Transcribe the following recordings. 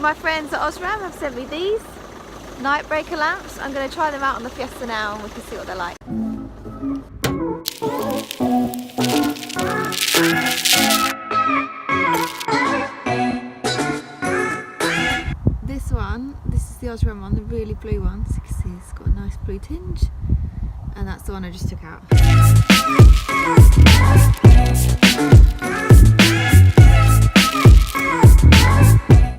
My friends at OSRAM have sent me these night breaker lamps. I'm going to try them out on the Fiesta now and we can see what they're like. This is the OSRAM one, the really blue one. So you can see it's got a nice blue tinge. And that's the one I just took out.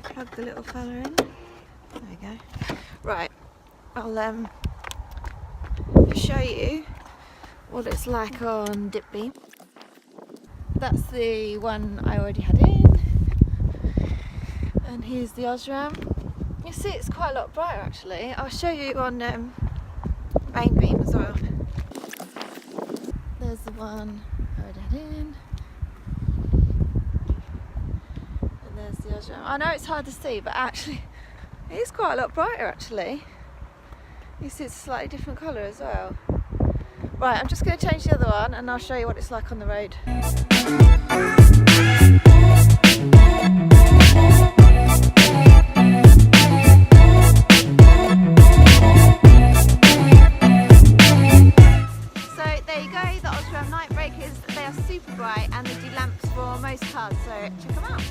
Plug the little fella in. There we go. Right, I'll show you what it's like on dip beam. That's the one I already had in. And here's the OSRAM. You see it's quite a lot brighter actually. I'll show you on main beam as well. There's the one I already had in. And there's the OSRAM. I know it's hard to see, but actually it is quite a lot brighter actually. You see it's a slightly different colour as well. Right, I'm just going to change the other one and I'll show you what it's like on the road. Night breakers, they are super bright and they do lamps for most cars, so check them out.